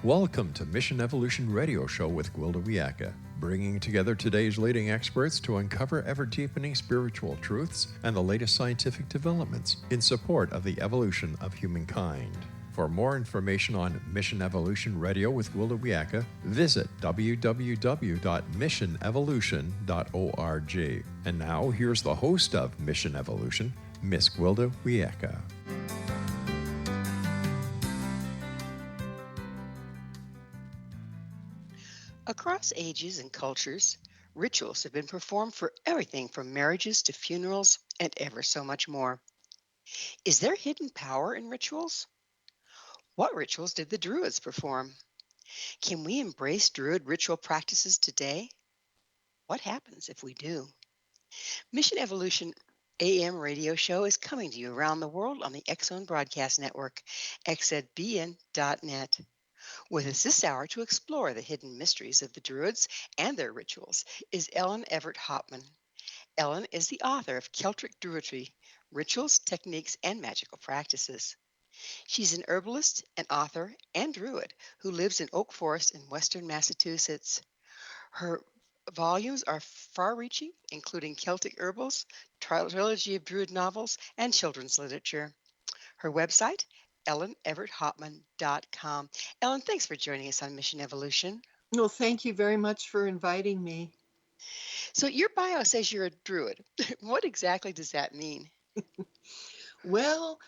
Welcome to Mission Evolution Radio Show with Gwilda Wiyaka, bringing together today's leading experts to uncover ever-deepening spiritual truths and the latest scientific developments in support of the evolution of humankind. For more information on Mission Evolution Radio with Gwilda Wiyaka, visit www.missionevolution.org. And now, here's the host of Mission Evolution, Miss Gwilda Wiyaka. Across ages and cultures, rituals have been performed for everything from marriages to funerals and ever so much more. Is there hidden power in rituals? What rituals did the Druids perform? Can we embrace Druid ritual practices today? What happens if we do? Mission Evolution AM radio show is coming to you around the world on the X-Zone Broadcast Network, xzbn.net. With us this hour to explore the hidden mysteries of the Druids and their rituals is Evert Hopman. Ellen is the author of Celtic Druidry, Rituals, Techniques, and Magical Practices. She's an herbalist, an author, and druid who lives in Oak Forest in western Massachusetts. Her volumes are far-reaching, including Celtic herbals, trilogy of druid novels, and children's literature. Her website, EllenEvertHopman.com. Ellen, thanks for joining us on Mission Evolution. Well, thank you very much for inviting me. So your bio says you're a druid. What exactly does that mean? Well,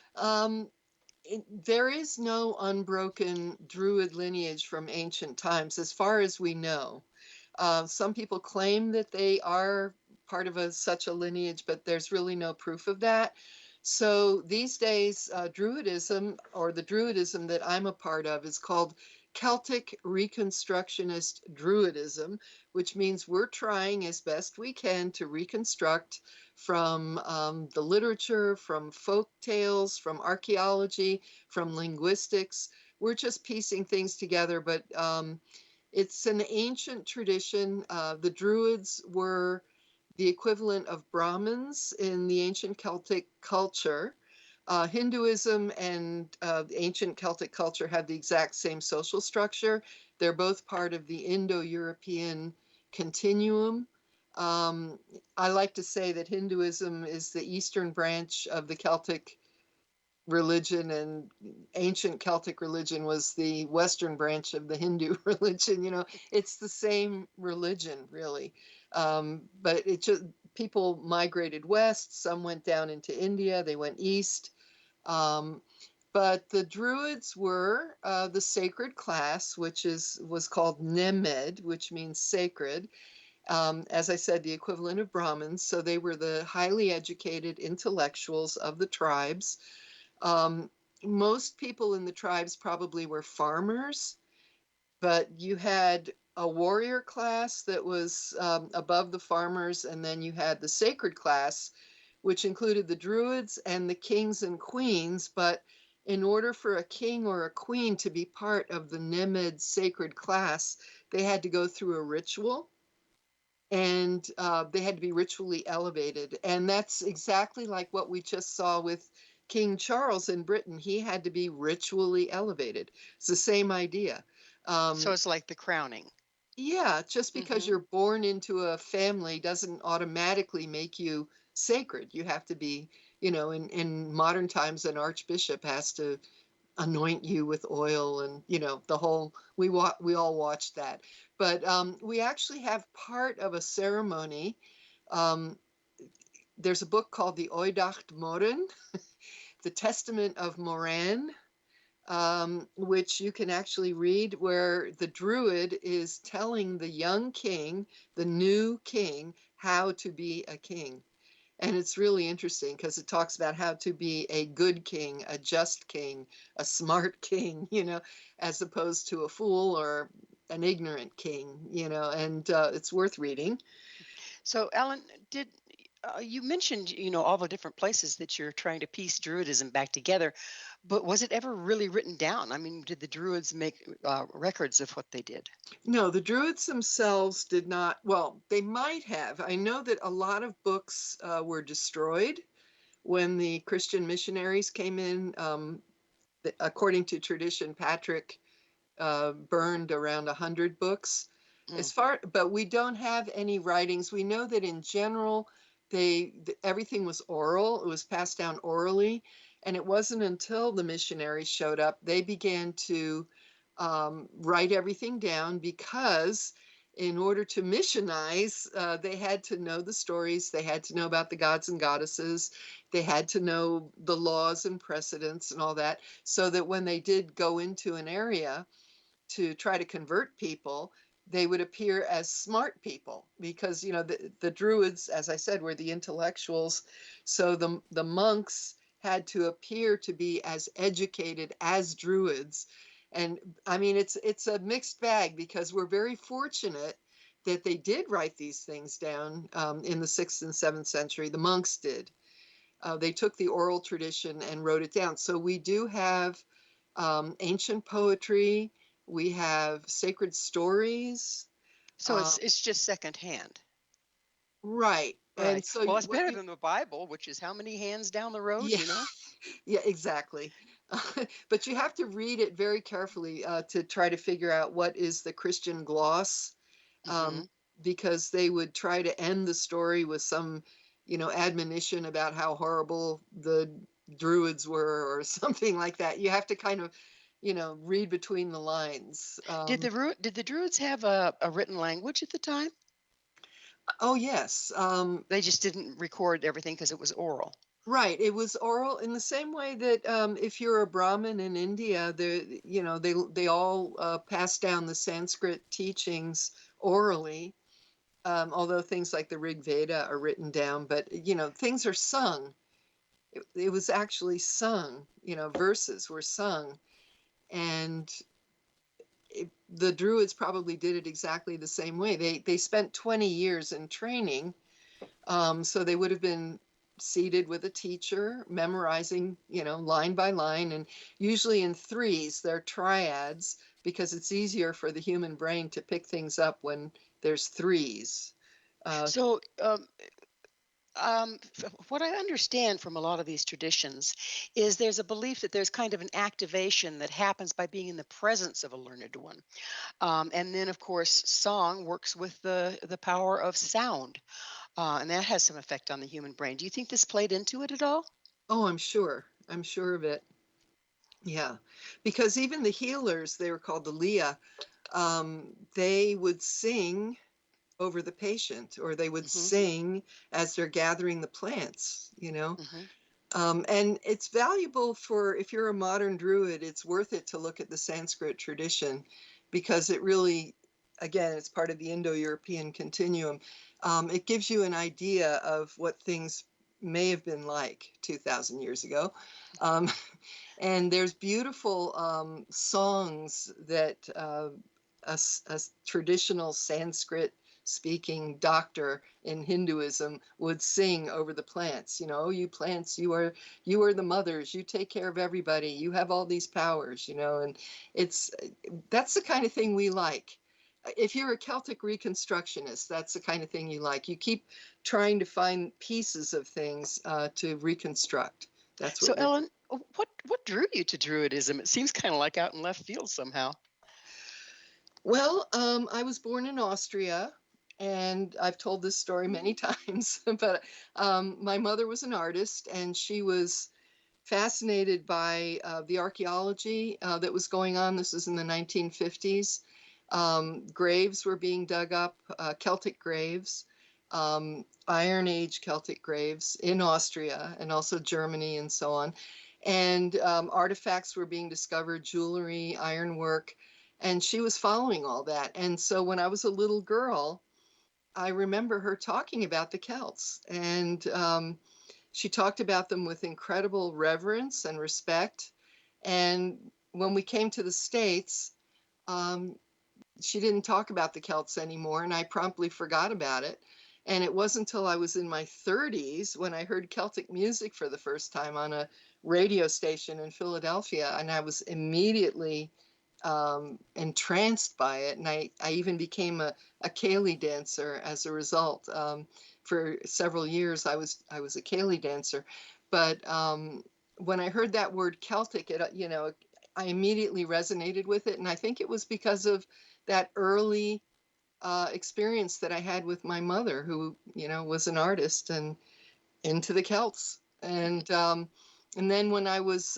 there is no unbroken druid lineage from ancient times, as far as we know. Some people claim that they are part of such a lineage, but there's really no proof of that. So these days, Druidism, or the Druidism that I'm a part of, is called Celtic Reconstructionist Druidism, which means we're trying as best we can to reconstruct from the literature, from folk tales, from archaeology, from linguistics. We're just piecing things together, but it's an ancient tradition. The Druids were the equivalent of Brahmins in the ancient Celtic culture. Hinduism and ancient Celtic culture have the exact same social structure. They're both part of the Indo-European continuum. I like to say that Hinduism is the eastern branch of the Celtic religion, and ancient Celtic religion was the western branch of the Hindu religion. You know, it's the same religion, really. But it just, people migrated west, some went down into India, they went east. But the Druids were the sacred class, which was called Nemed, which means sacred. As I said, the equivalent of Brahmins. So they were the highly educated intellectuals of the tribes. Most people in the tribes probably were farmers, but you had a warrior class that was above the farmers, and then you had the sacred class, which included the Druids and the kings and queens. But in order for a king or a queen to be part of the Nemed sacred class, they had to go through a ritual, and they had to be ritually elevated. And that's exactly like what we just saw with King Charles in Britain. He had to be ritually elevated. It's the same idea. So it's like the crowning. Yeah, just because you're born into a family doesn't automatically make you sacred. You have to be, you know, in modern times, an archbishop has to anoint you with oil, and you know the whole. We all watched that, but we actually have part of a ceremony. Um, there's a book called the Oidacht Morin, the Testament of Moran, which you can actually read, where the Druid is telling the young king, the new king, how to be a king. And it's really interesting because it talks about how to be a good king, a just king, a smart king, you know, as opposed to a fool or an ignorant king, you know, and it's worth reading. So, Ellen, did you mentioned, all the different places that you're trying to piece Druidism back together, but was it ever really written down? I mean, did the Druids make records of what they did? No, the Druids themselves did not. Well, they might have. I know that a lot of books were destroyed when the Christian missionaries came in. According to tradition, Patrick burned around 100 books. Mm. But we don't have any writings. We know that in general, everything was oral. It was passed down orally, and it wasn't until the missionaries showed up they began to write everything down, because in order to missionize, they had to know the stories, they had to know about the gods and goddesses, they had to know the laws and precedents and all that, so that when they did go into an area to try to convert people, they would appear as smart people, because the Druids, as I said, were the intellectuals. So the monks had to appear to be as educated as Druids. And I mean, it's a mixed bag, because we're very fortunate that they did write these things down in the 6th and 7th century. The monks did. They took the oral tradition and wrote it down. So we do have ancient poetry. We have sacred stories. So Um, it's just secondhand. right. And Right. so Well, it's what better you, than the Bible, which is how many hands down the road, yeah, you know? yeah, exactly. But you have to read it very carefully to try to figure out what is the Christian gloss, um, Hmm. because they would try to end the story with some, admonition about how horrible the Druids were, or something like that. You have to kind of, read between the lines. Did the Druids have a written language at the time? Oh, yes. They just didn't record everything because it was oral. Right. It was oral in the same way that if you're a Brahmin in India, they all pass down the Sanskrit teachings orally. Although things like the Rig Veda are written down, but things are sung. It was actually sung. Verses were sung, and the Druids probably did it exactly the same way. They spent 20 years in training. So they would have been seated with a teacher, memorizing, line by line, and usually in threes. They're triads, because it's easier for the human brain to pick things up when there's threes. Uh, So, what I understand from a lot of these traditions is there's a belief that there's kind of an activation that happens by being in the presence of a learned one. And then, of course, song works with the power of sound, and that has some effect on the human brain. Do you think this played into it at all? oh, I'm sure. I'm sure of it. Yeah, because even the healers, they were called the Leah. They would sing over the patient, or they would Hmm. sing as they're gathering the plants. Hmm. And it's valuable for, if you're a modern Druid, it's worth it to look at the Sanskrit tradition, because it really, again, it's part of the Indo-European continuum. It gives you an idea of what things may have been like 2,000 years ago. Um, and there's beautiful songs that a traditional Sanskrit speaking doctor in Hinduism would sing over the plants. Oh, you plants, you are the mothers. You take care of everybody. You have all these powers. And it's that's the kind of thing we like. If you're a Celtic Reconstructionist, that's the kind of thing you like. You keep trying to find pieces of things to reconstruct. That's So, what we're. Ellen, what drew you to Druidism? It seems kind of like out in left field somehow. Well, I was born in Austria, and I've told this story many times, but my mother was an artist, and she was fascinated by the archaeology that was going on. This was in the 1950s. Graves were being dug up, Celtic graves, Iron Age Celtic graves in Austria and also Germany and so on. And artifacts were being discovered, jewelry, ironwork, and she was following all that. And so when I was a little girl, I remember her talking about the Celts, and she talked about them with incredible reverence and respect. And when we came to the States, um, she didn't talk about the Celts anymore, and I promptly forgot about it. And it wasn't until I was in my 30s when I heard Celtic music for the first time on a radio station in Philadelphia, and I was immediately entranced by it. And I even became a Ceilidh dancer as a result. For several years, I was a Ceilidh dancer. But when I heard that word Celtic, I immediately resonated with it. And I think it was because of that early experience that I had with my mother, who, was an artist and into the Celts. And then when I was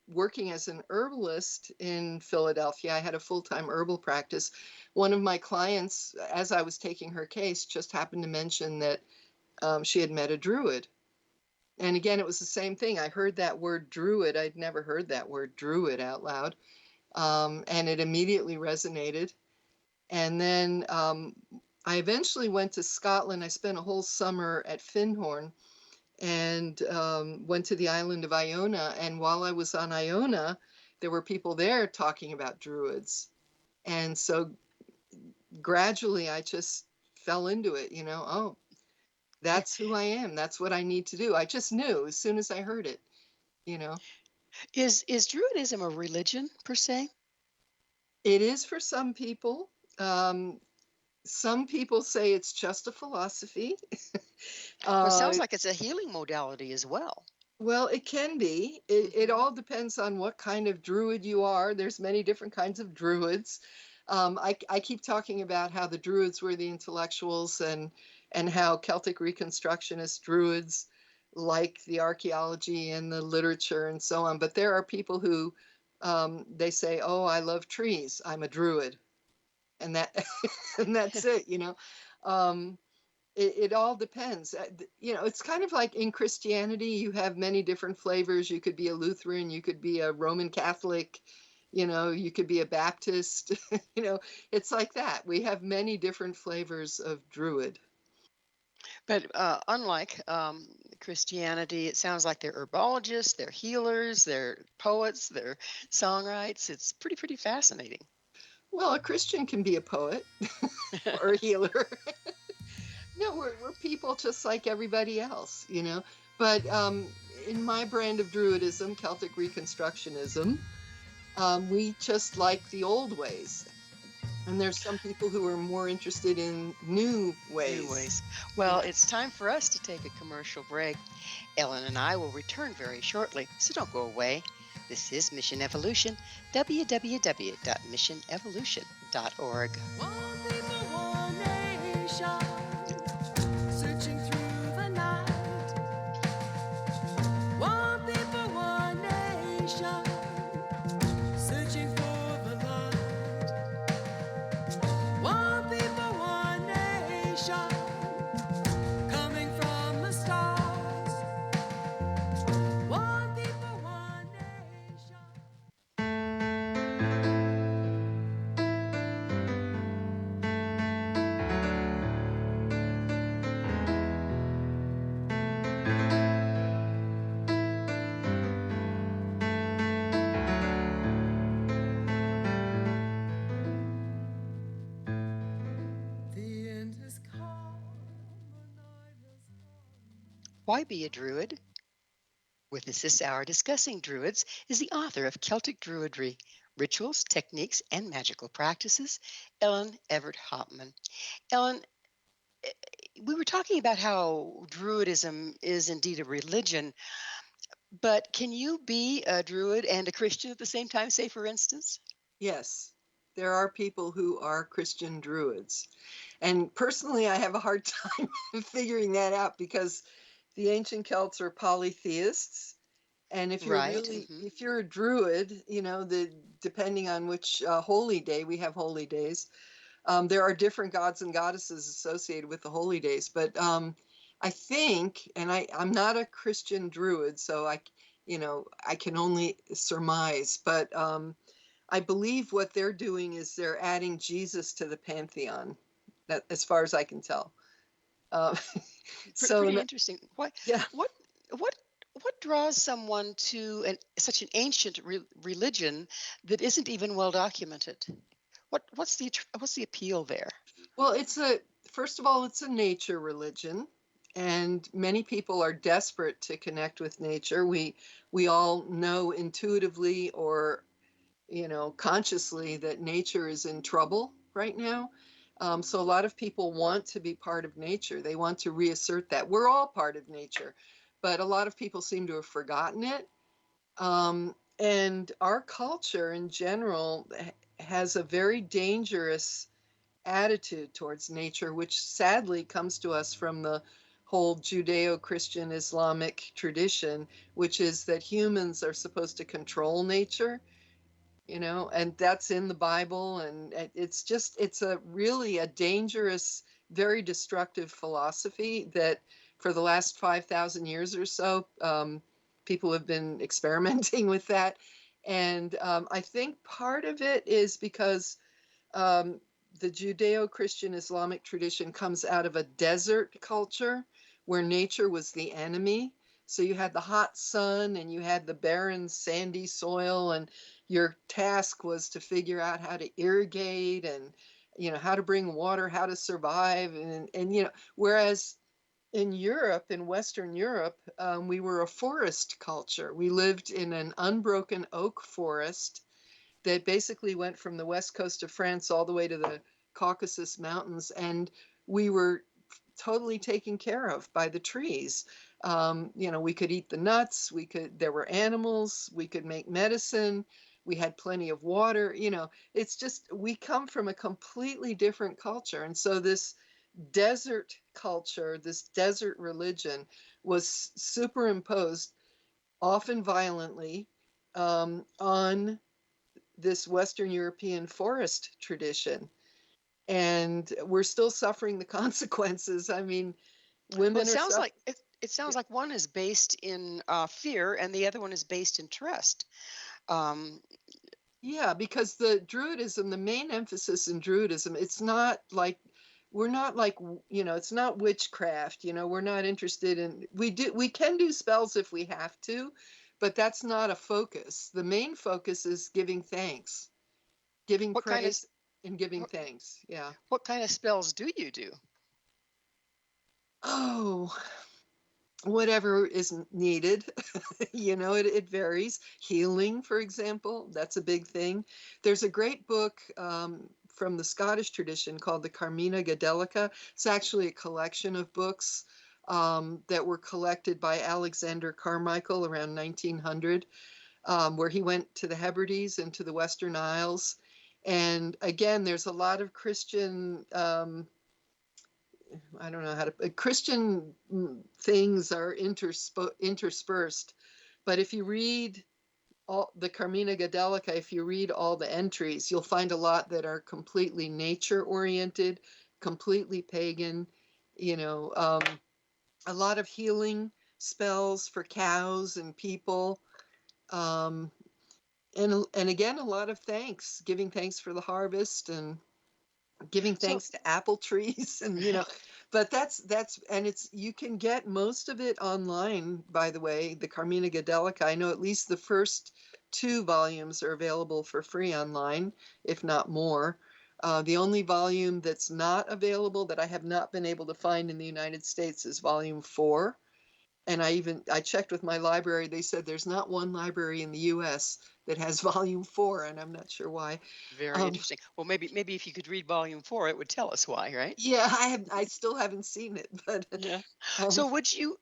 working as an herbalist in Philadelphia, I had a full-time herbal practice. One of my clients, as I was taking her case, just happened to mention that she had met a druid. And again, it was the same thing. I heard that word druid. I'd never heard that word druid out loud. And it immediately resonated. And then I eventually went to Scotland. I spent a whole summer at Findhorn and went to the island of Iona. And while I was on Iona, there were people there talking about druids. And so gradually I just fell into it, oh, Yeah. that's who I am. That's what I need to do. I just knew as soon as I heard it, you know. Is Druidism a religion per se? It is for some people. Um, some people say it's just a philosophy. Well, it Uh, sounds like it's a healing modality as well. well, it can be. It Hmm. all depends on what kind of druid you are. There's many different kinds of druids. I keep talking about how the druids were the intellectuals and how Celtic Reconstructionist druids like the archaeology and the literature and so on. But there are people who they say, "Oh, I love trees. I'm a druid," and that and that's it. Um, it all depends. It's kind of like in Christianity, you have many different flavors. You could be a Lutheran, you could be a Roman Catholic, you could be a Baptist. It's like that. We have many different flavors of Druid. But unlike Christianity, it sounds like they're herbologists, they're healers, they're poets, they're songwrites. It's pretty fascinating. Well, a Christian can be a poet or a healer. No, we're people just like everybody else. But in my brand of Druidism, Celtic Reconstructionism, we just like the old ways. And there's some people who are more interested in new New ways. ways. Well, it's time for us to take a commercial break. Ellen and I will return very shortly, so don't go away. This is Mission Evolution, www.missionevolution.org. One people, one nation, searching through the night. One people, one nation, searching for the light. One people, one nation, coming from the stars. One people, one nation. The end has come, the night has come. Why be a Druid? With us this hour discussing Druids is the author of Celtic Druidry, Rituals, Techniques, and Magical Practices, Ellen Evert Hopman. Ellen, eh, we were talking about how Druidism is indeed a religion, but can you be a Druid and a Christian at the same time, say, for instance? Yes, there are people who are Christian Druids. And personally, I have a hard time figuring that out because the ancient Celts are polytheists. And if you're Right. really, if you're a Druid, depending on which holy day, we have holy days, there are different gods and goddesses associated with the holy days. But I think, and I'm not a Christian Druid, so I can only surmise, but I believe what they're doing is they're adding Jesus to the pantheon, that, as far as I can tell. Uh, so, Pretty interesting. yeah. What, what, what draws someone to such an ancient religion that isn't even well documented? What's the appeal there? Well, first of all, it's a nature religion, and many people are desperate to connect with nature. We all know intuitively or consciously that nature is in trouble right now. So a lot of people want to be part of nature. They want to reassert that we're all part of nature, but a lot of people seem to have forgotten it. And our culture in general has a very dangerous attitude towards nature, which sadly comes to us from the whole Judeo-Christian Islamic tradition, which is that humans are supposed to control nature, and that's in the Bible. And it's a really a dangerous, very destructive philosophy that for the last 5,000 years or so, people have been experimenting with that. And I think part of it is because um, the Judeo-Christian Islamic tradition comes out of a desert culture where nature was the enemy. So you had the hot sun and you had the barren, sandy soil, and your task was to figure out how to irrigate and how to bring water, how to survive, and whereas in Europe, in Western Europe, we were a forest culture. We lived in an unbroken oak forest that basically went from the west coast of France all the way to the Caucasus Mountains, and we were totally taken care of by the trees. We could eat the nuts. There were animals. We could make medicine. We had plenty of water. It's just we come from a completely different culture, and so this desert culture, this desert religion, was superimposed, often violently, on this Western European forest tradition. And we're still suffering the consequences. I mean, Well, it women are sounds suffering. like it sounds like one is based in fear and the other one is based in trust. Um, Yeah, because the Druidism, the main emphasis in Druidism, it's not like we're not like it's not witchcraft. We're not interested in we can do spells if we have to, but that's not a focus. The main focus is giving thanks, giving what kind of praise, and giving what, thanks. Yeah. what kind of spells do you do? Oh, whatever is needed. It varies. Healing, for example, that's a big thing. There's a great book from the Scottish tradition called the Carmina Gadelica. It's actually a collection of books that were collected by Alexander Carmichael around 1900, where he went to the Hebrides and to the Western Isles. And again, there's a lot of Christian I don't know how to, Christian things are interspersed. But if you read all the Carmina Gadelica, if you read all the entries, you'll find a lot that are completely nature oriented, completely pagan, a lot of healing spells for cows and people. Um, and again, a lot of thanks, giving thanks for the harvest and giving So thanks to apple trees. And but that's and it's you can get most of it online, by the way. The Carmina Gadelica, I know at least the first 2 volumes are available for free online, if not more. The only volume that's not available, that I have not been able to find in the United States, is volume 4. And I checked with my library. They said there's not one library in the US that has volume 4, and I'm not sure why. very um, interesting. Well, maybe if you could read volume 4, it would tell us why, right? Yeah, I still haven't seen it, but Yeah. um, So would you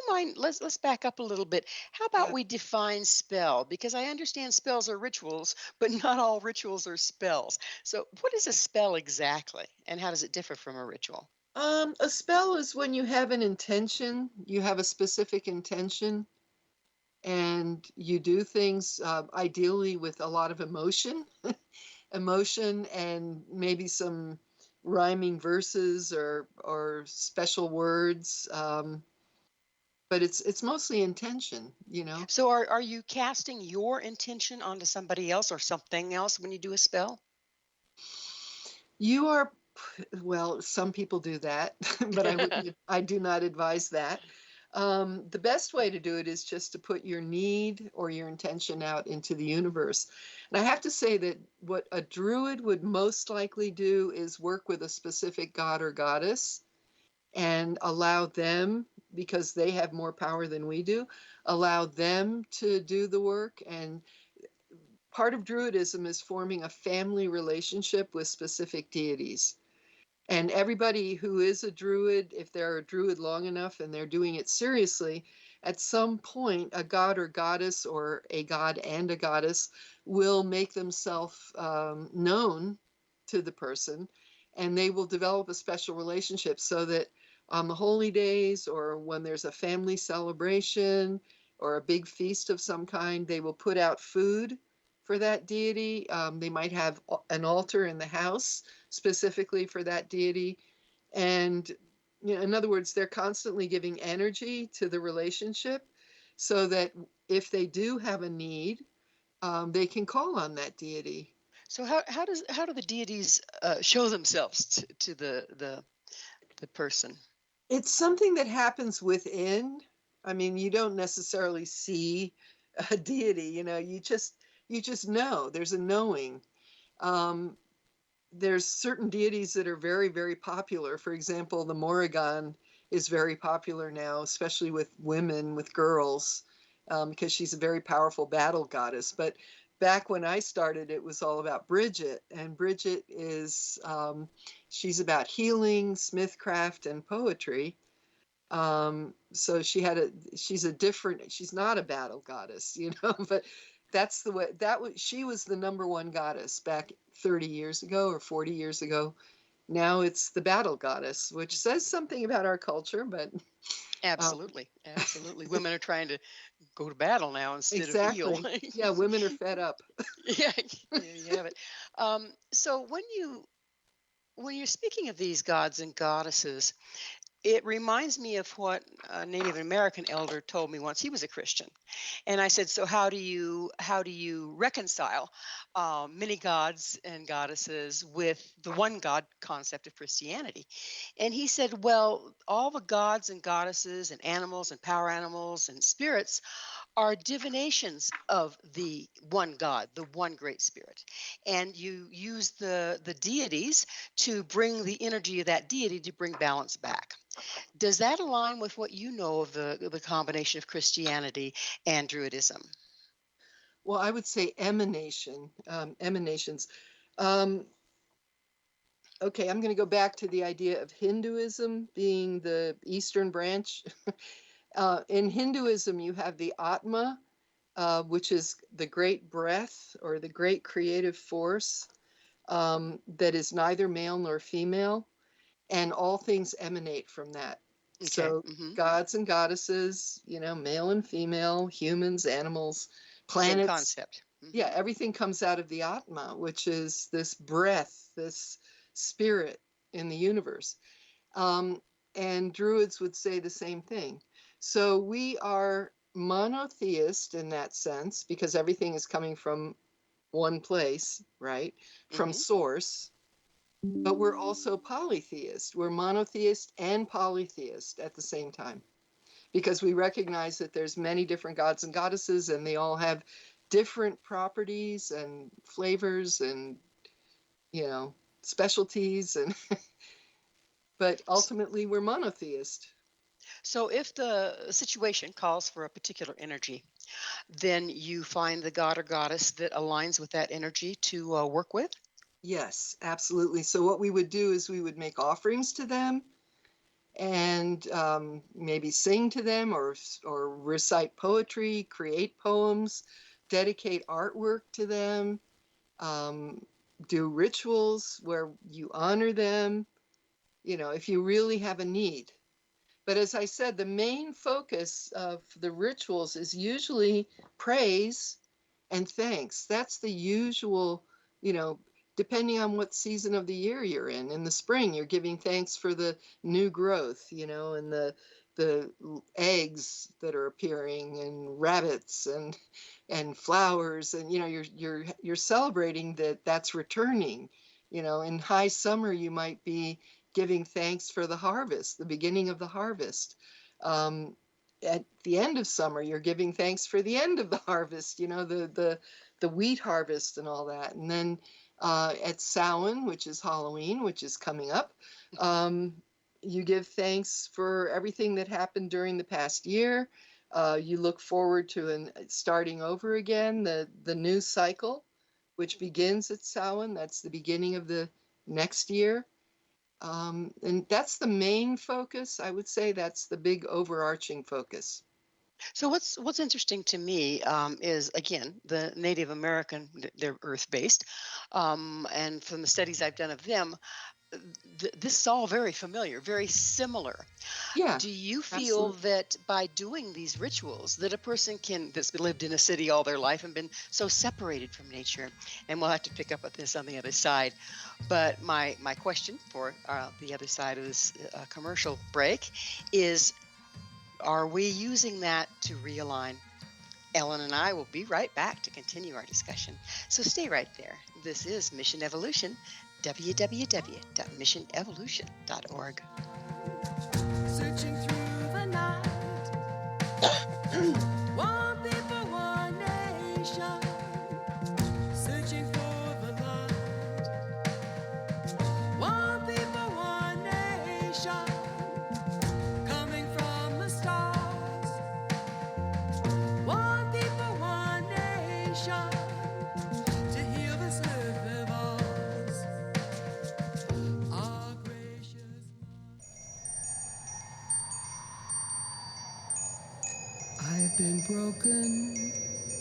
mind let's back up a little bit. How about yeah. we define spell? Because I understand spells are rituals, but not all rituals are spells. So what is a spell exactly, and how does it differ from a ritual? A spell is when you have an intention, you have a specific intention, and you do things ideally with a lot of emotion, emotion, and maybe some rhyming verses or special words. But it's mostly intention. So are you casting your intention onto somebody else or something else when you do a spell? You are, well, some people do that, but I do not advise that. The best way to do it is just to put your need or your intention out into the universe. And I have to say that what a druid would most likely do is work with a specific god or goddess and allow them, because they have more power than we do, allow them to do the work. And part of druidism is forming a family relationship with specific deities. And everybody who is a druid, if they're a druid long enough and they're doing it seriously, at some point, a god or goddess, or a god and a goddess, will make themselves known to the person, and they will develop a special relationship so that on the holy days, or when there's a family celebration or a big feast of some kind, they will put out food for that deity. They might have an altar in the house specifically for that deity. And in other words, they're constantly giving energy to the relationship so that if they do have a need, they can call on that deity. So how do the deities show themselves to the person? It's something that happens within. I mean, you don't necessarily see a deity, you just know. There's a knowing. Um, there's certain deities that are very, very popular. For example, the Morrigan is very popular now, especially with women, with girls, because she's a very powerful battle goddess. But back when I started, it was all about Bridget, and Bridget is she's about healing, smithcraft, and poetry. So she's not a battle goddess, but that's the way she was the number one goddess back 30 years ago or 40 years ago. Now it's the battle goddess, which says something about our culture, but um, Absolutely, absolutely. Women are trying to go to battle now instead of heal. exactly. Yeah, women are fed up. Yeah, there you have it. So when you're speaking of these gods and goddesses, it reminds me of what a Native American elder told me once. He was a Christian, and I said, "So how do you reconcile many gods and goddesses with the one God concept of Christianity?" And he said, "Well, all the gods and goddesses and animals and power animals and spirits are divinations of the one God, the one great spirit. And you use the deities to bring the energy of that deity to bring balance back." Does that align with what you know of the combination of Christianity and Druidism? Well, I would say emanations. Um, okay, I'm going to go back to the idea of Hinduism being the Eastern branch. In Hinduism, you have the Atma, which is the great breath or the great creative force that is neither male nor female, and all things emanate from that. Okay. So, gods and goddesses, male and female, humans, animals, Same planets, concept. yeah, everything comes out of the Atma, which is this breath, this spirit in the universe. Um, and Druids would say the same thing. So we are monotheist in that sense because everything is coming from one place, right? From Hmm. source. But we're also polytheist. We're monotheist and polytheist at the same time because we recognize that there's many different gods and goddesses and they all have different properties and flavors and, you know, specialties and but ultimately we're monotheist. So if the situation calls for a particular energy, then you find the god or goddess that aligns with that energy to work with. Yes, absolutely. So what we would do is we would make offerings to them and maybe sing to them or recite poetry, create poems, dedicate artwork to them, um, do rituals where you honor them, if you really have a need. But as I said, the main focus of the rituals is usually praise and thanks. That's the usual, you know, depending on what season of the year you're in. In the spring, you're giving thanks for the new growth, and the eggs that are appearing and rabbits and flowers and you're celebrating that's returning. In high summer you might be giving thanks for the harvest, the beginning of the harvest. Um, at the end of summer, you're giving thanks for the end of the harvest, the wheat harvest and all that. And then at Samhain, which is Halloween, which is coming up, um, you give thanks for everything that happened during the past year. You look forward to starting over again, the new cycle, which begins at Samhain. That's the beginning of the next year. And that's the main focus. I would say that's the big overarching focus. So what's interesting to me is again the Native American, they're earth based, and from the studies I've done of them, this is all very familiar, very similar. Yeah, Do you feel absolutely. that by doing these rituals that a person can that's lived in a city all their life and been so separated from nature, and we'll have to pick up at this on the other side, but my question for the other side of this commercial break is, are we using that to realign? Ellen and I will be right back to continue our discussion. So stay right there. This is Mission Evolution, www.missionevolution.org. Searching through the night. One people, one nation. Searching for the light. One people, one nation. Coming from the stars. One people, one nation. To heal this earth of ours. Our gracious I've been broken,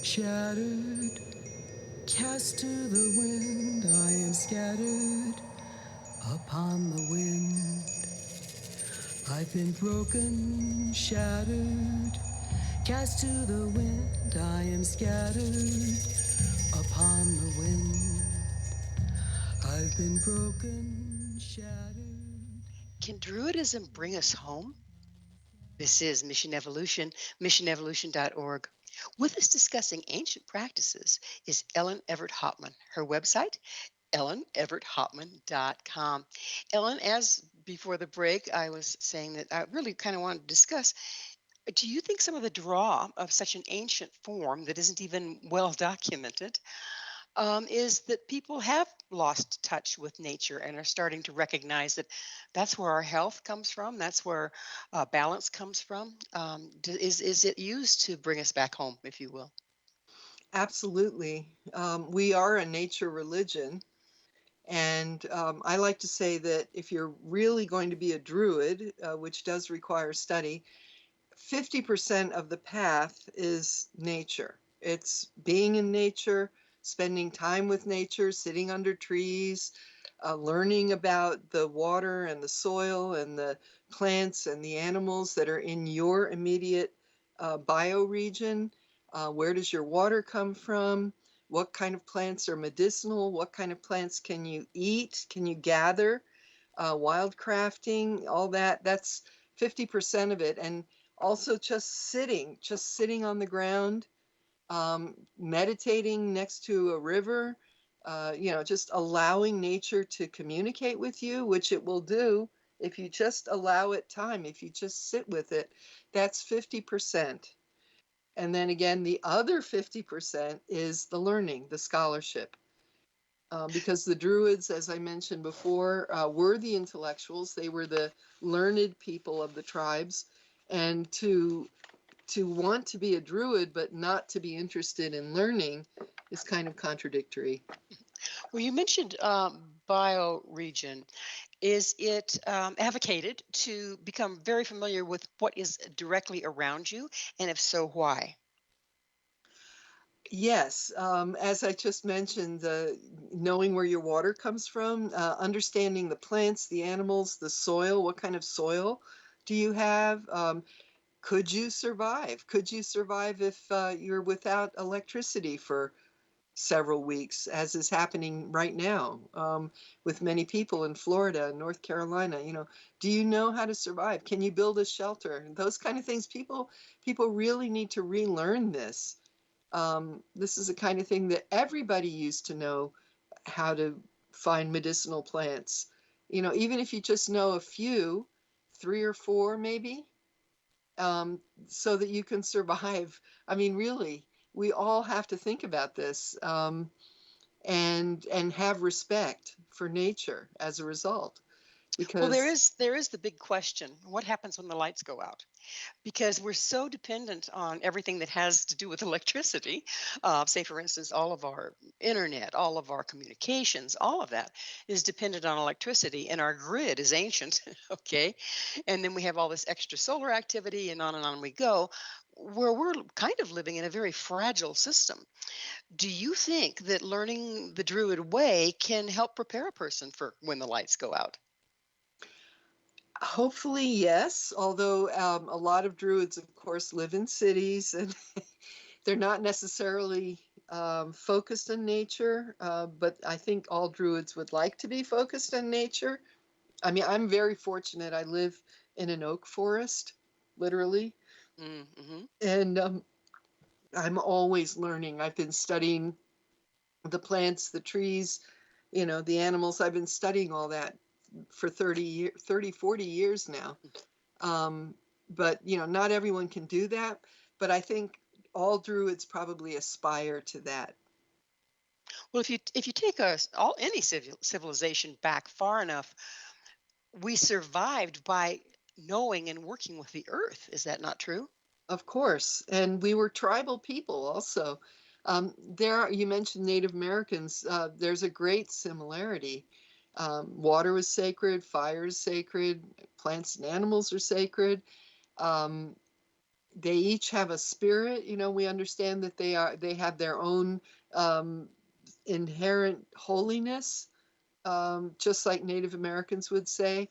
shattered, cast to the wind. I am scattered upon the wind. I've been broken, shattered, cast to the wind. I am scattered upon the wind. I've been broken, shattered. Can Druidism bring us home? This is Mission Evolution, missionevolution.org. With us discussing ancient practices is Ellen Evert Hopman. Her website, elleneverthopman.com. Ellen, as before the break, I was saying that I really kind of wanted to discuss, do you think some of the draw of such an ancient form that isn't even well documented is that people have lost touch with nature and are starting to recognize that that's where our health comes from, that's where balance comes from? Is it used to bring us back home, if you will? Absolutely. We are a nature religion. And I like to say that if you're really going to be a druid, which does require study, 50% of the path is nature. It's being in nature, spending time with nature, sitting under trees, learning about the water and the soil and the plants and the animals that are in your immediate bioregion. Where does your water come from? What kind of plants are medicinal? What kind of plants can you eat? Can you gather? Wildcrafting, all that. That's 50% of it. And also just sitting on the ground, meditating next to a river, just allowing nature to communicate with you, which it will do if you just allow it time, if you just sit with it. That's 50%. And then again, the other 50% is the learning, the scholarship. Because the Druids, as I mentioned before, were the intellectuals. They were the learned people of the tribes. And to want to be a Druid but not to be interested in learning is kind of contradictory. Well, you mentioned bioregion. Is it advocated to become very familiar with what is directly around you? And if so, why? Yes, as I just mentioned, knowing where your water comes from, understanding the plants, the animals, the soil, what kind of soil do you have? Could you survive? Could you survive if you're without electricity for several weeks, as is happening right now with many people in Florida and North Carolina? Do you know how to survive? Can you build a shelter? Those kind of things. People really need to relearn this. This is the kind of thing that everybody used to know how to find medicinal plants. Even if you just know a few, three or four maybe, um, so that you can survive. I mean, really, we all have to think about this, and have respect for nature as a result. Well, because there is the big question: what happens when the lights go out? Because we're so dependent on everything that has to do with electricity. Say, for instance, all of our internet, all of our communications, all of that is dependent on electricity, and our grid is ancient. Okay. And then we have all this extra solar activity, and on we go, where we're kind of living in a very fragile system. Do you think that learning the Druid way can help prepare a person for when the lights go out? hopefully, yes. Although a lot of druids, of course, live in cities and they're not necessarily focused on nature, but I think all druids would like to be focused on nature. I mean, I'm very fortunate. I live in an oak forest, literally, Mm-hmm. and I'm always learning. I've been studying the plants, the trees, the animals. I've been studying all that for 40 years now. Um, but, not everyone can do that. But I think all druids probably aspire to that. Well, if you take us all any civilization back far enough, we survived by knowing and working with the earth. Is that not true? Of course. And we were tribal people also. You mentioned Native Americans. There's a great similarity. Water was sacred, fire is sacred, plants and animals are sacred. Um, they each have a spirit. We understand that they have their own um, inherent holiness, just like Native Americans would say.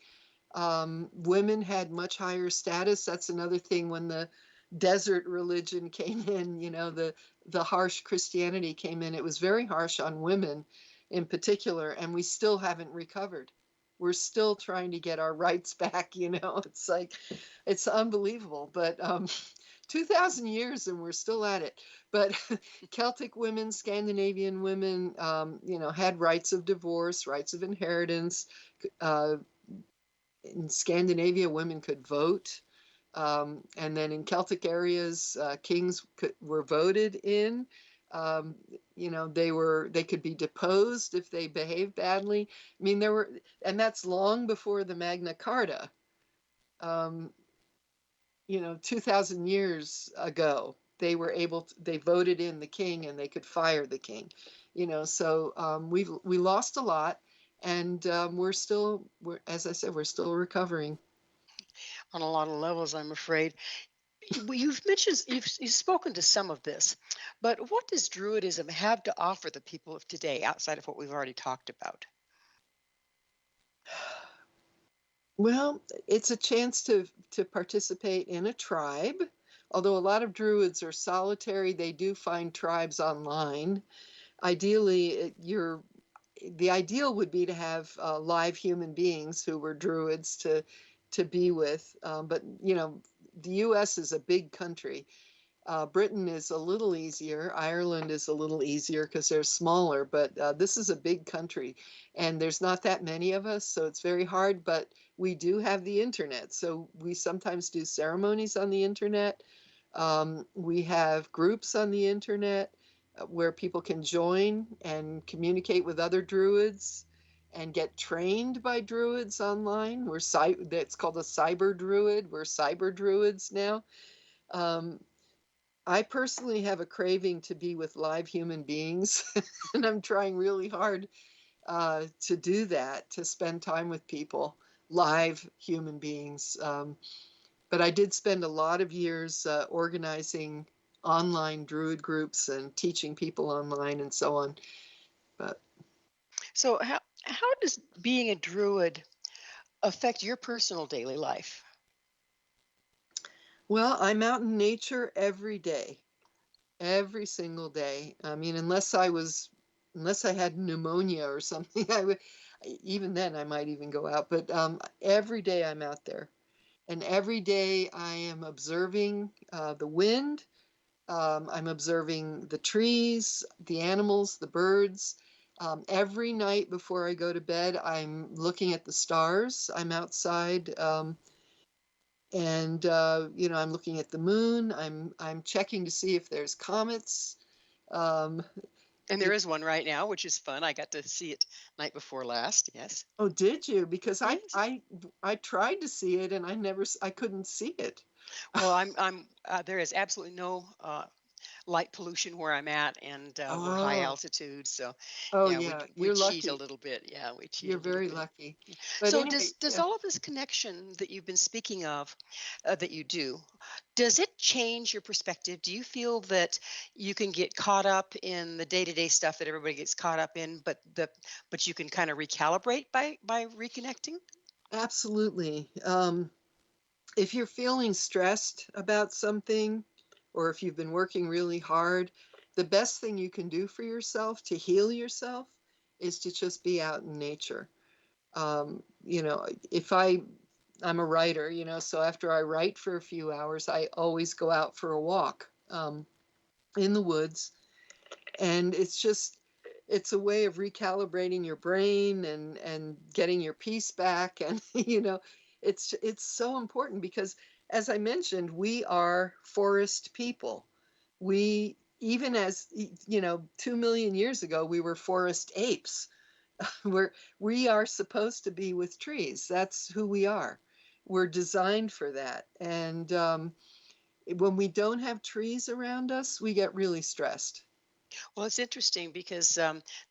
Women had much higher status. That's another thing when the desert religion came in, the harsh Christianity came in. It was very harsh on women in particular, and we still haven't recovered. We're still trying to get our rights back, It's like, it's unbelievable. But 2,000 years and we're still at it. But Celtic women, Scandinavian women, had rights of divorce, rights of inheritance. Uh, in Scandinavia, women could vote. And then in Celtic areas, kings were voted in. Um, they could be deposed if they behaved badly. I mean, and that's long before the Magna Carta. Um, 2,000 years ago, they voted in the king and they could fire the king. So we lost a lot, and as I said, we're still recovering. On a lot of levels, I'm afraid. You've mentioned, you've spoken to some of this, but what does Druidism have to offer the people of today outside of what we've already talked about? Well, it's a chance to participate in a tribe. Although a lot of druids are solitary, they do find tribes online. Ideally, the ideal would be to have live human beings who were druids to be with. But the U.S. is a big country. Britain is a little easier. Ireland is a little easier because they're smaller, but this is a big country and there's not that many of us, so it's very hard. But we do have the internet, so we sometimes do ceremonies on the internet. We have groups on the internet where people can join and communicate with other druids and get trained by druids online. That's called a cyber druid. We're cyber druids now. Um, I personally have a craving to be with live human beings, and I'm trying really hard to do that, to spend time with people, live human beings. But I did spend a lot of years organizing online druid groups and teaching people online and so on. But So, how does being a Druid affect your personal daily life? well, I'm out in nature every day, every single day. I mean, unless I had pneumonia or something, even then I might even go out. But every day I'm out there. And every day I am observing the wind. I'm observing the trees, the animals, the birds. Every night before I go to bed, I'm looking at the stars. I'm outside, and I'm looking at the moon. I'm checking to see if there's comets. Um, And there is one right now, which is fun. I got to see it night before last. Yes. Oh, did you? Because Yes. I tried to see it and I couldn't see it. Well, there is absolutely no light pollution where I'm at, and we're high Oh, altitude, so oh yeah, yeah, we you're cheat a lucky. little bit. Yeah, we cheat You're a little very bit. lucky. Yeah. But So anyway, does yeah, all of this connection that you've been speaking of, that you do, does it change your perspective? Do you feel that you can get caught up in the day-to-day stuff that everybody gets caught up in, but you can kind of recalibrate by reconnecting? absolutely. If you're feeling stressed about something, or if you've been working really hard, the best thing you can do for yourself to heal yourself is to just be out in nature. You know, if I'm a writer, you know, so after I write for a few hours, I always go out for a walk in the woods. And it's a way of recalibrating your brain and getting your peace back. And, you know, it's so important because, as I mentioned, we are forest people. We, even as, you know, 2 million years ago, we were forest apes. We are supposed to be with trees. That's who we are. We're designed for that. And when we don't have trees around us, we get really stressed. Well, it's interesting because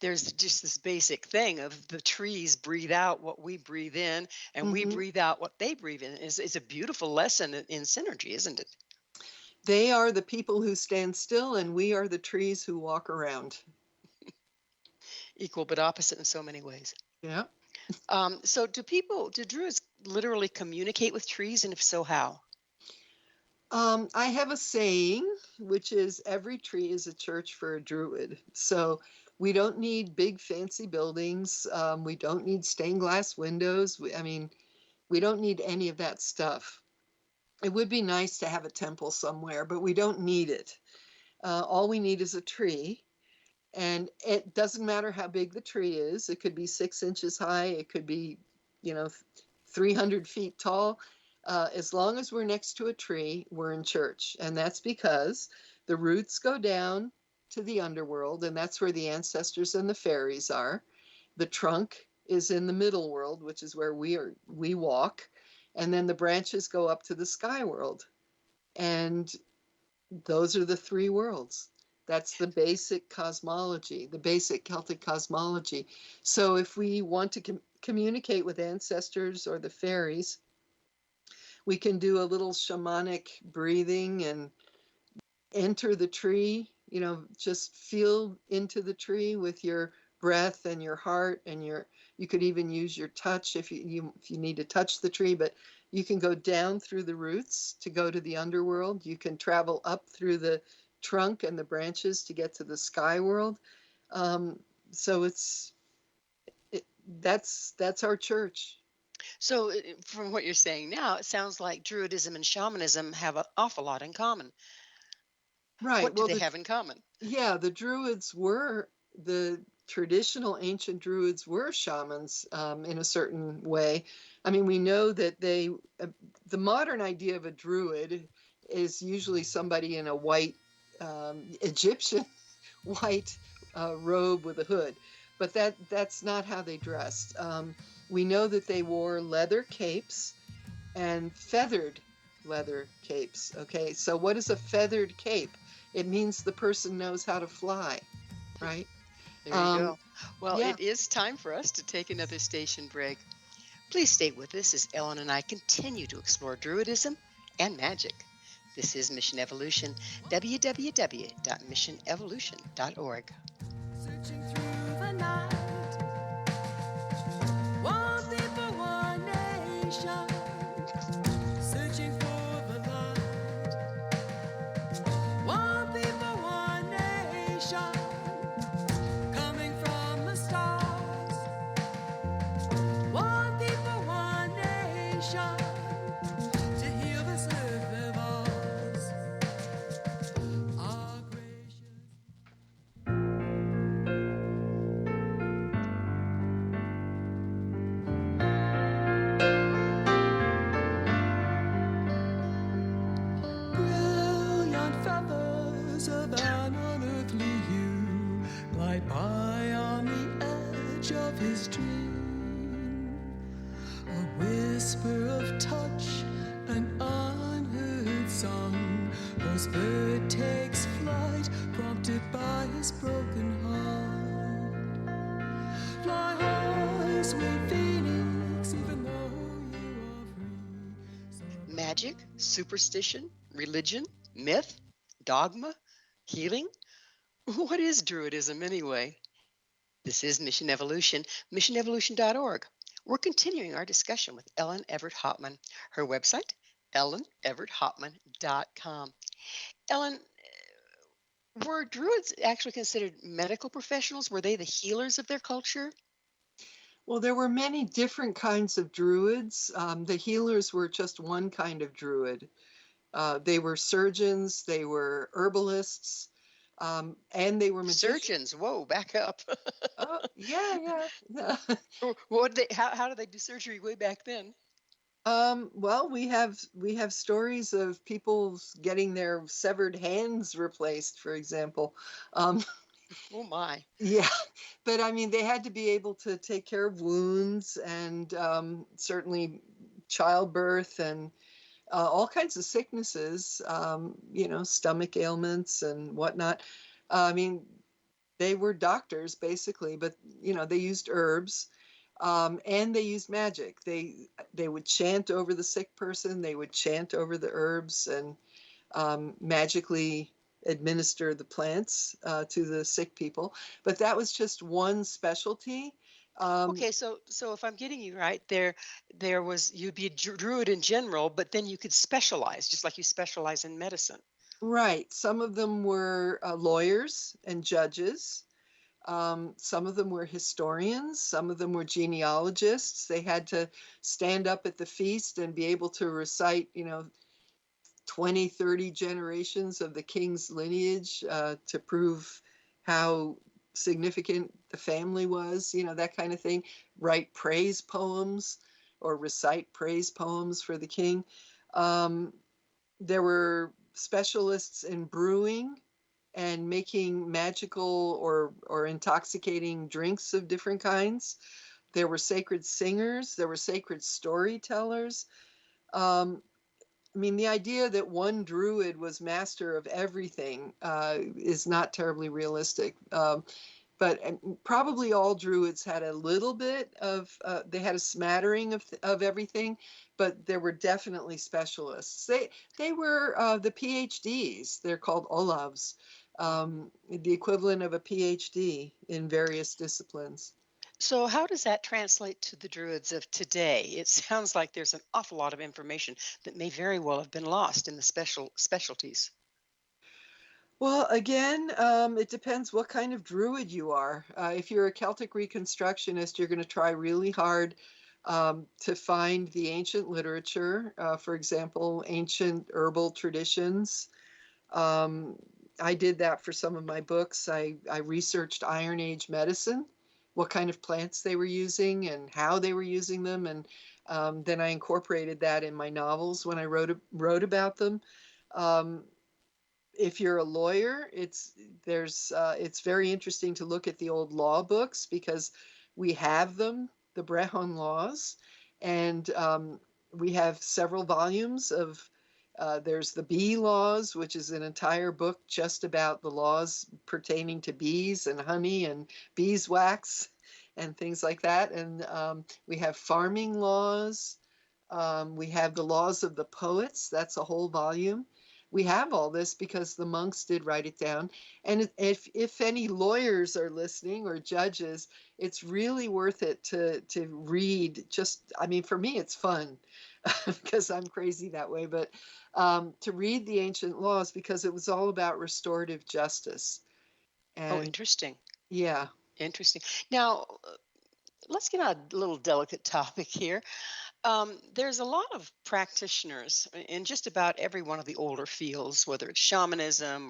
there's just this basic thing of the trees breathe out what we breathe in, and we Hmm. breathe out what they breathe in. It's a beautiful lesson in synergy, isn't it? They are the people who stand still, and we are the trees who walk around. Equal but opposite in so many ways. Yeah. So, do druids literally communicate with trees, and if so, how? I have a saying, which is every tree is a church for a druid. So we don't need big fancy buildings. We don't need stained glass windows. I mean, we don't need any of that stuff. It would be nice to have a temple somewhere, but we don't need it. All we need is a tree. And it doesn't matter how big the tree is. It could be 6 inches high. It could be, you know, 300 feet tall. As long as we're next to a tree, we're in church. And that's because the roots go down to the underworld, and that's where the ancestors and the fairies are. The trunk is in the middle world, which is where we walk. And then the branches go up to the sky world. And those are the three worlds. That's the basic cosmology, the basic Celtic cosmology. So if we want to communicate with ancestors or the fairies, we can do a little shamanic breathing and enter the tree, you know, just feel into the tree with your breath and your heart and you could even use your touch if you need to touch the tree, but you can go down through the roots to go to the underworld. You can travel up through the trunk and the branches to get to the sky world. Um, so it, that's our church. So, from what you're saying now, it sounds like Druidism and shamanism have an awful lot in common. Right. What do Well, they have in common? yeah, the traditional ancient Druids were shamans in a certain way. I mean, we know that the modern idea of a Druid is usually somebody in a white Egyptian white robe with a hood, but that's not how they dressed. We know that they wore leather capes and feathered leather capes. Okay, so what is a feathered cape? It means the person knows how to fly, right? There you Um, go. Well, yeah, it is time for us to take another station break. Please stay with us as Ellen and I continue to explore Druidism and magic. This is Mission Evolution, www.missionevolution.org. Searching through the night, one people, one nation. Searching for the light, one people, one nation. Coming from the stars, one people, one nation. To heal this earth of ours, our gracious. right by on the edge of his dream. A whisper of touch, an unheard song, whose bird takes flight, prompted by his broken heart. Fly high, sweet phoenix, even though you are free. Magic, superstition, religion, myth, dogma, healing? What is Druidism anyway? This is Mission Evolution, missionevolution.org. We're continuing our discussion with Ellen Evert Hopman. Her website, elleneverthopman.com. Ellen, were Druids actually considered medical professionals? Were they the healers of their culture? Well, there were many different kinds of druids. The healers were just one kind of druid. They were surgeons, they were herbalists, and they were magicians. Surgeons, whoa, back up. Oh, yeah, yeah. How did they do surgery way back then? Well, we have stories of people getting their severed hands replaced, for example. Um, Oh my. yeah, but I mean, they had to be able to take care of wounds and certainly childbirth and all kinds of sicknesses, stomach ailments and whatnot. I mean, they were doctors basically, but they used herbs, and they used magic. They would chant over the sick person. They would chant over the herbs and magically administer the plants to the sick people. But that was just one specialty. Okay, so if I'm getting you right, there was you'd be a druid in general, but then you could specialize, just like you specialize in medicine. Right. Some of them were lawyers and judges. Some of them were historians. Some of them were genealogists. They had to stand up at the feast and be able to recite, 20, 30 generations of the king's lineage to prove how significant the family was, that kind of thing. Write praise poems or recite praise poems for the king. Um, there were specialists in brewing and making magical or intoxicating drinks of different kinds. There were sacred singers, there were sacred storytellers. Um, I mean, the idea that one druid was master of everything is not terribly realistic. But probably all druids had a little bit of, they had a smattering of everything, but there were definitely specialists. They were the PhDs. They're called Olavs, the equivalent of a PhD in various disciplines. So how does that translate to the druids of today? It sounds like there's an awful lot of information that may very well have been lost in the specialties. Well, again, it depends what kind of druid you are. If you're a Celtic Reconstructionist, you're going to try really hard to find the ancient literature, for example, ancient herbal traditions. Um, I did that for some of my books. I researched Iron Age medicine, what kind of plants they were using and how they were using them, and then I incorporated that in my novels when I wrote about them. Um, if you're a lawyer, it's very interesting to look at the old law books because we have them, the Brehon laws, and we have several volumes of. There's the bee laws, which is an entire book just about the laws pertaining to bees and honey and beeswax and things like that. And we have farming laws. We have the laws of the poets. That's a whole volume. We have all this because the monks did write it down. And if any lawyers are listening or judges, it's really worth it to read. Just, I mean, for me, it's fun because I'm crazy that way. But to read the ancient laws because it was all about restorative justice. Oh, And interesting. yeah, Interesting. Now, let's get on a little delicate topic here. There's a lot of practitioners in just about every one of the older fields, whether it's shamanism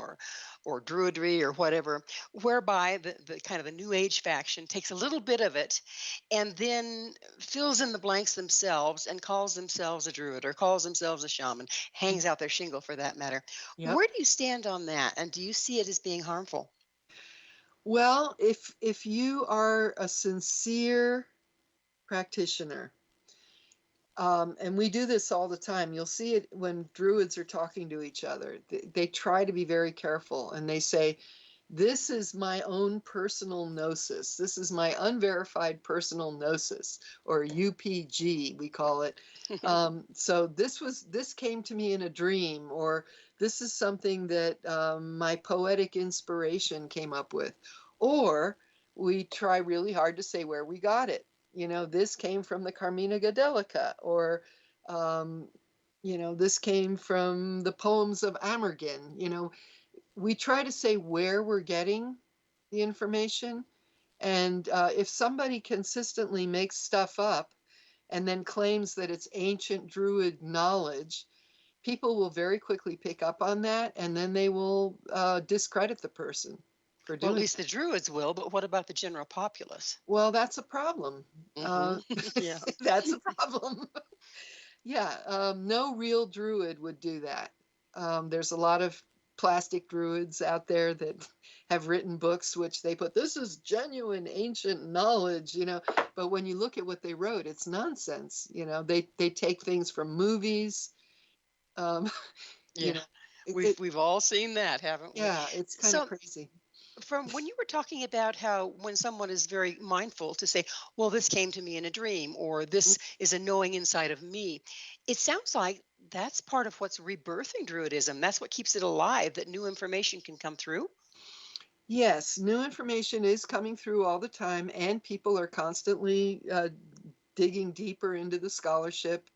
or druidry or whatever, whereby the kind of the new age faction takes a little bit of it and then fills in the blanks themselves and calls themselves a druid or calls themselves a shaman, hangs out their shingle for that matter. yep. Where do you stand on that? And do you see it as being harmful? Well, if you are a sincere practitioner, and we do this all the time. You'll see it when druids are talking to each other. They try to be very careful and they say, this is my own personal gnosis. This is my unverified personal gnosis, or UPG, we call it. So this came to me in a dream, or this is something that my poetic inspiration came up with. Or we try really hard to say where we got it. This came from the Carmina Gadelica, or, this came from the poems of Amergin. We try to say where we're getting the information. And if somebody consistently makes stuff up and then claims that it's ancient Druid knowledge, people will very quickly pick up on that, and then they will discredit the person for Well, at doing. least the Druids will, but what about the general populace? Well, that's a problem. Yeah. That's a problem. Yeah, no real Druid would do that. There's a lot of plastic Druids out there that have written books which they put, this is genuine ancient knowledge, but when you look at what they wrote, it's nonsense. They take things from movies. Um, you Yeah. know, We've all seen that, haven't we? yeah, it's kind of So crazy. from when you were talking about how when someone is very mindful to say, well, this came to me in a dream, or this is a knowing inside of me, it sounds like that's part of what's rebirthing Druidism. That's what keeps it alive, that new information can come through. Yes, new information is coming through all the time, and people are constantly digging deeper into the scholarship,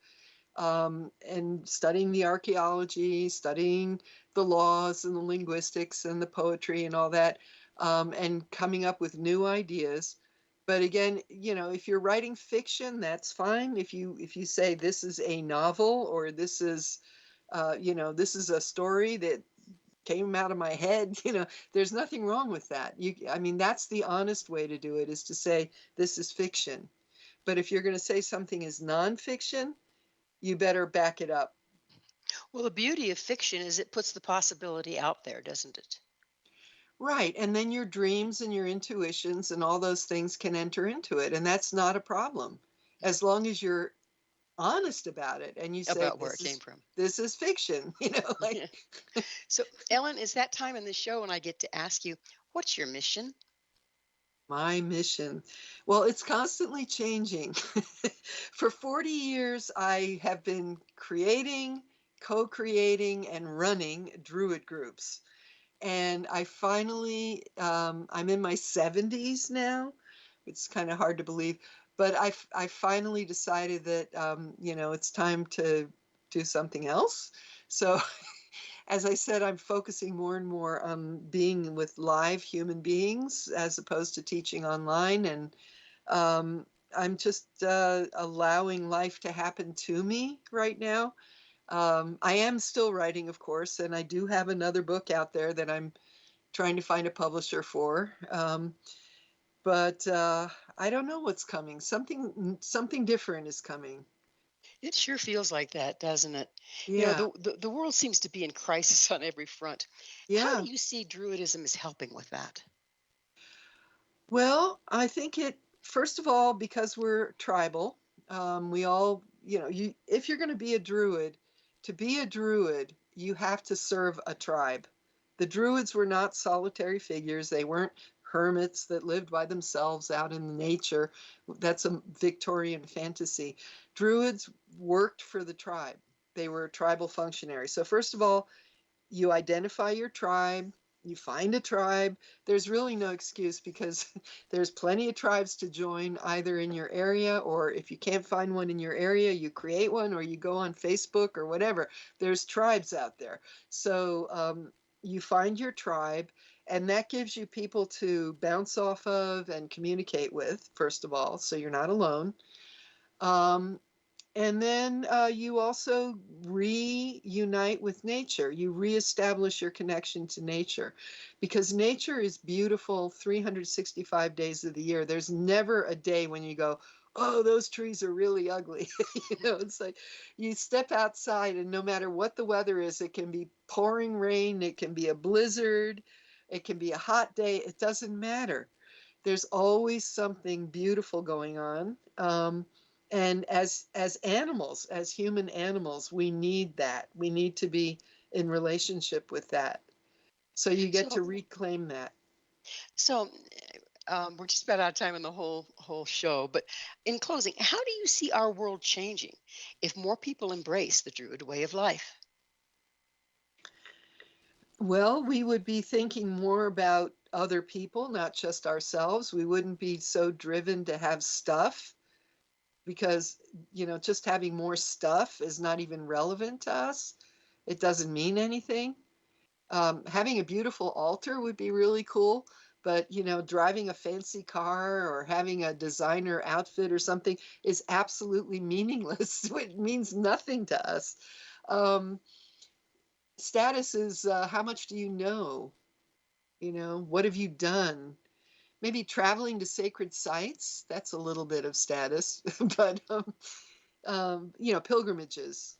and studying the archaeology, studying the laws and the linguistics and the poetry and all that, and coming up with new ideas. But again, if you're writing fiction, that's fine. If you say this is a novel, or this is a story that came out of my head, there's nothing wrong with that. I mean, that's the honest way to do it, is to say this is fiction. But if you're going to say something is nonfiction, you better back it up. Well, the beauty of fiction is it puts the possibility out there, doesn't it? Right. And then your dreams and your intuitions and all those things can enter into it. And that's not a problem. As long as you're honest about it and you say, About where it came from. this is fiction, like. So, Ellen, it's that time in the show when I get to ask you, what's your mission? My mission. Well, it's constantly changing. For 40 years, I have been creating, co-creating, and running Druid groups. And I finally, I'm in my 70s now. It's kind of hard to believe, but I finally decided that, it's time to do something else. So as I said, I'm focusing more and more on being with live human beings as opposed to teaching online. And I'm just allowing life to happen to me right now. I am still writing, of course, and I do have another book out there that I'm trying to find a publisher for. But I don't know what's coming. Something different is coming. It sure feels like that, doesn't it? Yeah. The world seems to be in crisis on every front. How Yeah. do you see Druidism as helping with that? Well, I think first of all, because we're tribal, we all, if you're going to be a druid, to be a druid, you have to serve a tribe. The druids were not solitary figures. They weren't hermits that lived by themselves out in nature. That's a Victorian fantasy. Druids worked for the tribe. They were tribal functionaries. So first of all, you identify your tribe, you find a tribe. There's really no excuse, because there's plenty of tribes to join either in your area, or if you can't find one in your area, you create one, or you go on Facebook or whatever. There's tribes out there. So you find your tribe, and that gives you people to bounce off of and communicate with, first of all, so you're not alone. Um, and then you also reunite with nature. You reestablish your connection to nature, because nature is beautiful 365 days of the year. There's never a day when you go, oh, those trees are really ugly. It's like you step outside, and no matter what the weather is, it can be pouring rain, it can be a blizzard, It can be a hot day. It doesn't matter. There's always something beautiful going on. And as animals, as human animals, we need that. We need to be in relationship with that. So you get So, to reclaim that. so we're just about out of time in the whole show. But in closing, how do you see our world changing if more people embrace the Druid way of life? Well, we would be thinking more about other people, not just ourselves. We wouldn't be so driven to have stuff because, just having more stuff is not even relevant to us. It doesn't mean anything. Having a beautiful altar would be really cool, but driving a fancy car or having a designer outfit or something is absolutely meaningless. It means nothing to us. Um, Status is how much do you know? What have you done? Maybe traveling to sacred sites, that's a little bit of status, but pilgrimages,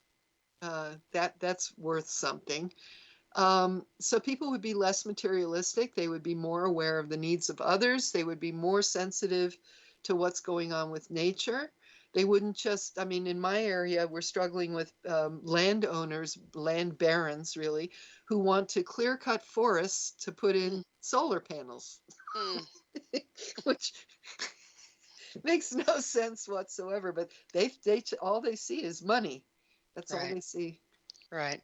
that's worth something. So people would be less materialistic. They would be more aware of the needs of others. They would be more sensitive to what's going on with nature. They wouldn't just, I mean, in my area, we're struggling with landowners, land barons, really, who want to clear cut forests to put in solar panels, Mm, which makes no sense whatsoever. But they all they see is money. That's all right, they see. right.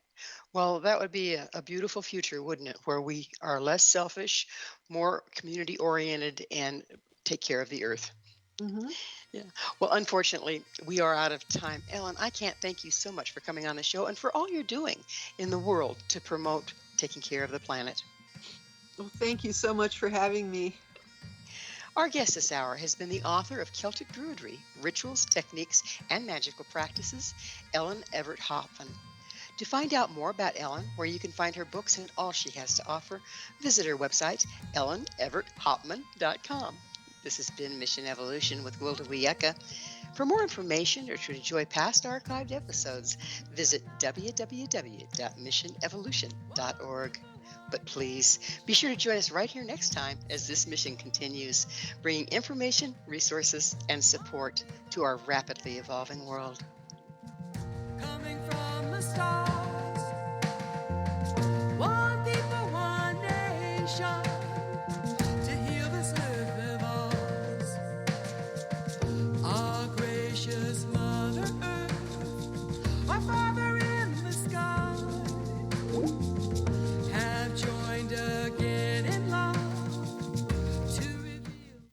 Well, that would be a beautiful future, wouldn't it? Where we are less selfish, more community oriented, and take care of the earth. Hmm. Yeah. Well, unfortunately, we are out of time. Ellen, I can't thank you so much for coming on the show and for all you're doing in the world to promote taking care of the planet. Well, thank you so much for having me. Our guest this hour has been the author of Celtic Druidry, Rituals, Techniques, and Magical Practices, Ellen Evert Hopman. To find out more about Ellen, where you can find her books and all she has to offer, visit her website, elleneverthopman.com. This has been Mission Evolution with Gwilda Wiyaka. For more information or to enjoy past archived episodes, visit www.missionevolution.org. But please be sure to join us right here next time as this mission continues, bringing information, resources, and support to our rapidly evolving world. Coming from the stars, one people, one nation, to heal this earth of ours. Our gracious Mother Earth, our Father